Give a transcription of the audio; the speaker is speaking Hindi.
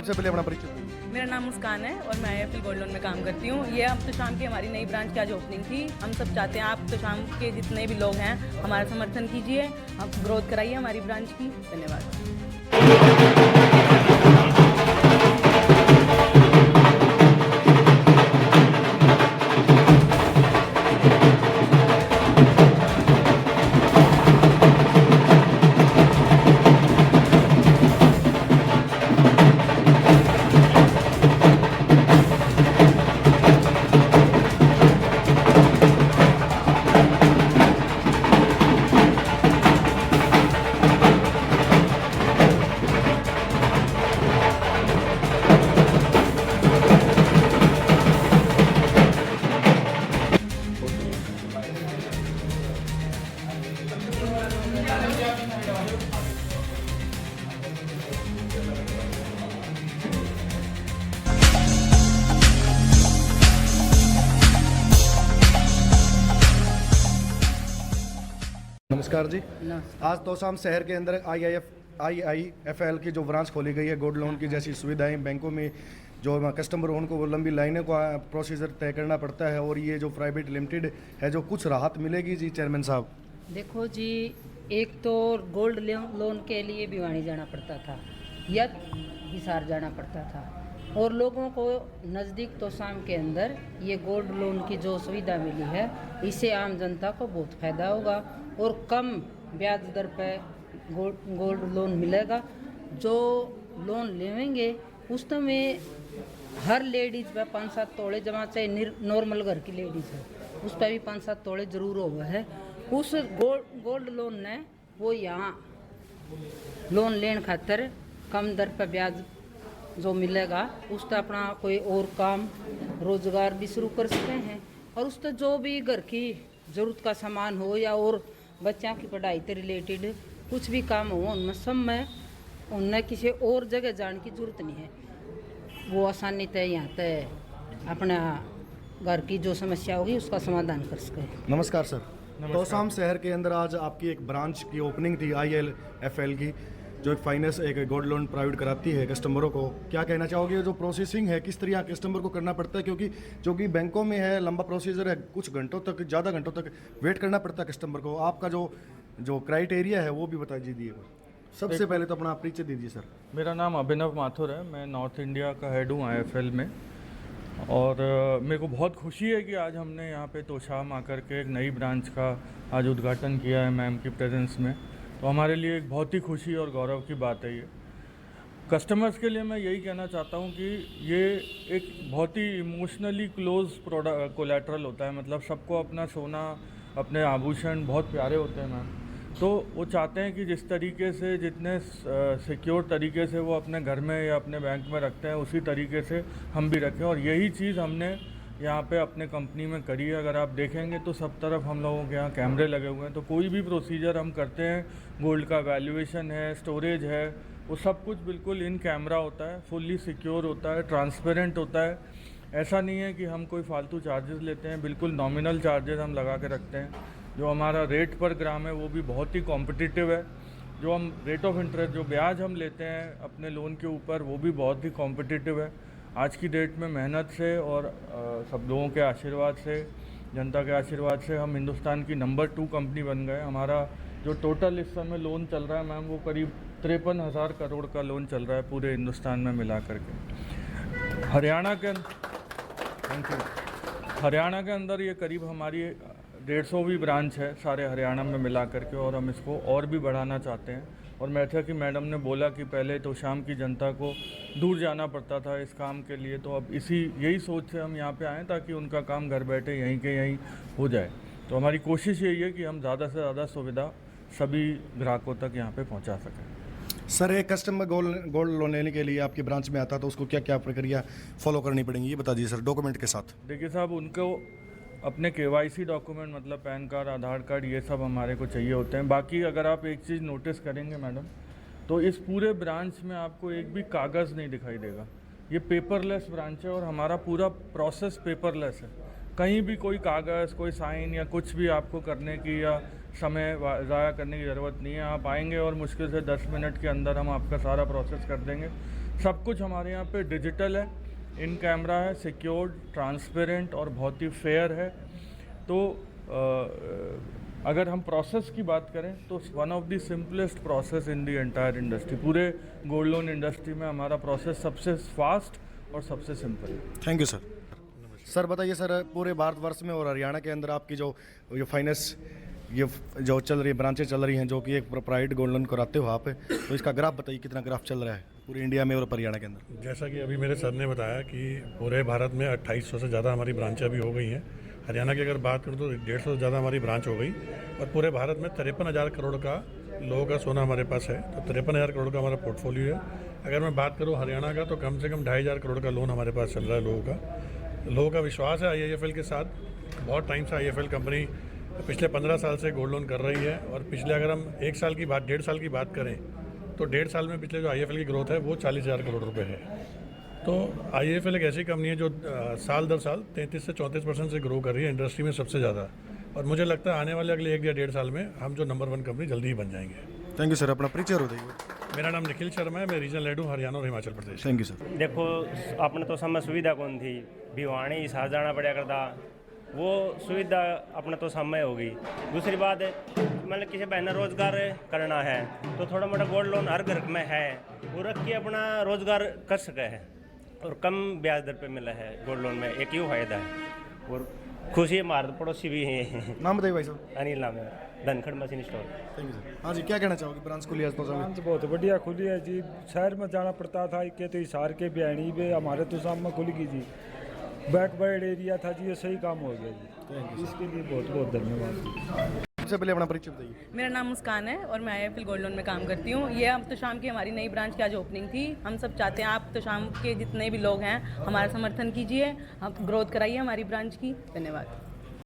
सबसे पहले अपना परिचय दीजिए। मेरा नाम मुस्कान है और मैं IIFL गोल्ड लोन में काम करती हूँ। ये अब तो शाम की हमारी नई ब्रांच की आज ओपनिंग थी। हम सब चाहते हैं आप तो शाम के जितने भी लोग हैं हमारा समर्थन कीजिए, आप ग्रोथ कराइए हमारी ब्रांच की। धन्यवाद। नमस्कार जी। आज तोशाम शहर के अंदर IIFL की जो ब्रांच खोली गई है, गोल्ड लोन की जैसी सुविधाएं बैंकों में जो कस्टमर हो उनको वो लंबी लाइनें का प्रोसीजर तय करना पड़ता है, और ये जो प्राइवेट लिमिटेड है जो कुछ राहत मिलेगी जी चेयरमैन साहब? देखो जी, एक तो गोल्ड लोन के लिए भिवानी जाना पड़ता था या हिसार जाना पड़ता था, और लोगों को नज़दीक तोशाम के अंदर ये गोल्ड लोन की जो सुविधा मिली है इससे आम जनता को बहुत फ़ायदा होगा और कम ब्याज दर पे गोल्ड लोन मिलेगा। जो लोन लेंगे उसमें हर लेडीज़ पे 5-7 तोड़े जमा, चाहे नॉर्मल घर की लेडीज़ है उस पर भी 5-7 तोड़े ज़रूर हुआ है। उस गोल्ड लोन ने वो यहाँ लोन लेने खातर कम दर पर ब्याज जो मिलेगा उसका अपना कोई और काम रोज़गार भी शुरू कर सकते हैं, और उससे जो भी घर की ज़रूरत का सामान हो या और बच्चों की पढ़ाई से रिलेटेड कुछ भी काम हो उनमें सब में उन्हें किसी और जगह जाने की ज़रूरत नहीं है। वो आसानी से यहाँ पे अपना घर की जो समस्या होगी उसका समाधान कर सके। नमस्कार सर। तोशाम शहर के अंदर आज आपकी एक ब्रांच की ओपनिंग थी IIFL की, जो एक फाइनेंस एक गोल्ड लोन प्रोवाइड कराती है कस्टमरों को। क्या कहना चाहोगे, जो प्रोसेसिंग है किस तरह कस्टमर को करना पड़ता है, क्योंकि जो कि बैंकों में है लंबा प्रोसीजर है, कुछ घंटों तक ज़्यादा घंटों तक वेट करना पड़ता है कस्टमर को। आपका जो क्राइटेरिया है वो भी बता दीजिए। सबसे पहले तो अपना परिचय दीजिए सर। मेरा नाम अभिनव माथुर है, मैं नॉर्थ इंडिया का हेड हूँ IIFL में, और मेरे को बहुत खुशी है कि आज हमने यहाँ पे तोशाम आकर के एक नई ब्रांच का आज उद्घाटन किया है मैम की प्रेजेंस में। तो हमारे लिए एक बहुत ही खुशी और गौरव की बात है। ये कस्टमर्स के लिए मैं यही कहना चाहता हूँ कि ये एक बहुत ही इमोशनली क्लोज कोलैटरल होता है। मतलब सबको अपना सोना, अपने आभूषण बहुत प्यारे होते हैं मैम, तो वो चाहते हैं कि जिस तरीके से, जितने सिक्योर तरीके से वो अपने घर में या अपने बैंक में रखते हैं उसी तरीके से हम भी रखें, और यही चीज़ हमने यहाँ पे अपने कंपनी में करी है। अगर आप देखेंगे तो सब तरफ हम लोगों के यहाँ कैमरे लगे हुए हैं, तो कोई भी प्रोसीजर हम करते हैं, गोल्ड का वैल्यूएशन है, स्टोरेज है, वो सब कुछ बिल्कुल इन कैमरा होता है, फुल्ली सिक्योर होता है, ट्रांसपेरेंट होता है। ऐसा नहीं है कि हम कोई फालतू चार्जेस लेते हैं, बिल्कुल नॉमिनल चार्जेस हम लगा के रखते हैं। जो हमारा रेट पर ग्राम है वो भी बहुत ही कॉम्पिटिटिव है। जो हम रेट ऑफ इंटरेस्ट, जो ब्याज हम लेते हैं अपने लोन के ऊपर, वो भी बहुत ही कॉम्पिटिटिव है। आज की डेट में मेहनत से और सब लोगों के आशीर्वाद से, जनता के आशीर्वाद से हम हिंदुस्तान की नंबर 2 कंपनी बन गए। हमारा जो टोटल इस समय लोन चल रहा है मैम, वो करीब 53,000 करोड़ का लोन चल रहा है पूरे हिंदुस्तान में मिला करके। हरियाणा के अंदर ये करीब हमारी 150 ब्रांच है सारे हरियाणा में मिला करके, और हम इसको और भी बढ़ाना चाहते हैं। और जैसा कि मैडम ने बोला कि पहले तोशाम की जनता को दूर जाना पड़ता था इस काम के लिए, तो अब यही सोच से हम यहाँ पे आए ताकि उनका काम घर बैठे यहीं के यहीं हो जाए। तो हमारी कोशिश यही है कि हम ज़्यादा से ज़्यादा सुविधा सभी ग्राहकों तक यहाँ पे पहुँचा सकें। सर, एक कस्टमर गोल्ड लोन लेने के लिए आपकी ब्रांच में आता है तो उसको क्या क्या प्रक्रिया फॉलो करनी पड़ेगी, ये बता दीजिए सर, डॉक्यूमेंट के साथ। देखिए साहब, उनको अपने KYC डॉक्यूमेंट मतलब पैन कार्ड, आधार कार्ड, ये सब हमारे को चाहिए होते हैं। बाकी अगर आप एक चीज़ नोटिस करेंगे मैडम, तो इस पूरे ब्रांच में आपको एक भी कागज़ नहीं दिखाई देगा। ये पेपरलेस ब्रांच है और हमारा पूरा प्रोसेस पेपरलेस है। कहीं भी कोई कागज़, कोई साइन या कुछ भी आपको करने की या समय ज़ाया करने की ज़रूरत नहीं है। आप आएंगे और मुश्किल से 10 मिनट के अंदर हम आपका सारा प्रोसेस कर देंगे। सब कुछ हमारे यहाँ पे डिजिटल है, इन कैमरा है, सिक्योर्ड, ट्रांसपेरेंट और बहुत ही फेयर है। तो अगर हम प्रोसेस की बात करें तो one of the simplest process in the entire industry, पूरे गोल्ड लोन इंडस्ट्री में हमारा प्रोसेस सबसे फास्ट और सबसे सिंपल है। Thank you sir. सर बताइए सर, पूरे भारतवर्ष में और हरियाणा के अंदर आपकी जो ये फाइनेंस ये जो चल रही है, ब्रांचें चल रही हैं जो कि एक प्राइवेट गोल्ड लोन कराते हो आप, तो इसका ग्राफ बताइए कितना ग्राफ चल रहा है पूरी इंडिया में और हरियाणा के अंदर। जैसा कि अभी मेरे सर ने बताया कि पूरे भारत में 2800 से ज़्यादा हमारी ब्रांचें अभी हो गई हैं। हरियाणा की अगर बात करूँ तो 150 से ज़्यादा हमारी ब्रांच हो गई और पूरे भारत में 53,000 करोड़ का लोगों का सोना हमारे पास है। तो 53,000 करोड़ का हमारा पोर्टफोलियो है। अगर मैं बात करूँ हरियाणा का तो कम से कम 2,500 करोड़ का लोन हमारे पास चल रहा है लोगों का विश्वास है IIFL के साथ। बहुत टाइम से IIFL कंपनी पिछले 15 साल से गोल्ड लोन कर रही है और पिछले अगर हम 1 साल की बात 1.5 साल की बात करें तो 1.5 साल में पिछले जो IIFL की ग्रोथ है वो 40,000 करोड़ रुपए है। तो IIFL एक ऐसी कंपनी है जो साल दर साल 33 से 34% से ग्रो कर रही है इंडस्ट्री में सबसे ज़्यादा। और मुझे लगता है आने वाले अगले 1 या 1.5 साल में हम जो नंबर 1 कंपनी जल्दी ही बन जाएंगे। Thank you sir. अपना परिचय बताइए। मेरा नाम निखिल शर्मा है, मैं रीजनल हेड हूँ हरियाणा और Himachal Pradesh. Thank you sir. देखो अपने तो समय सुविधा कौन थी, भिवानी हिसार जाना पड़ा करता, वो सुविधा अपना तो समय होगी। दूसरी बात मतलब किसी बहन रोजगार करना है तो थोड़ा मोटा गोल्ड लोन हर घर में है, वो रख के अपना रोजगार कर सके है और कम ब्याज दर पे मिला है गोल्ड लोन में, एक ही फायदा है। और खुशी हमारे पड़ोसी भी हैं। नाम बताइए भाई साहब। अनिल नाम है, Dhankhar machine store. Thank you sir. हाँ जी, क्या कहना चाहोगे? ब्रांच खुली आज तो समय ब्रांच बहुत बढ़िया खुली है जी। शहर में जाना पड़ता था के तो हिसार के बिहानी पे, हमारे तो सामने खुल गई जी। बैकवर्ड एरिया था जी, ये सही काम हो गया जी। इसके लिए बहुत बहुत धन्यवाद। सबसे पहले अपना परिचय बताइए। मेरा नाम मुस्कान है और मैं IIFL गोल्ड लोन में काम करती हूँ। ये अब तो शाम की हमारी नई ब्रांच की आज ओपनिंग थी। हम सब चाहते हैं आप तो शाम के जितने भी लोग हैं हमारा समर्थन कीजिए, आप ग्रोथ कराइए हमारी ब्रांच की। धन्यवाद।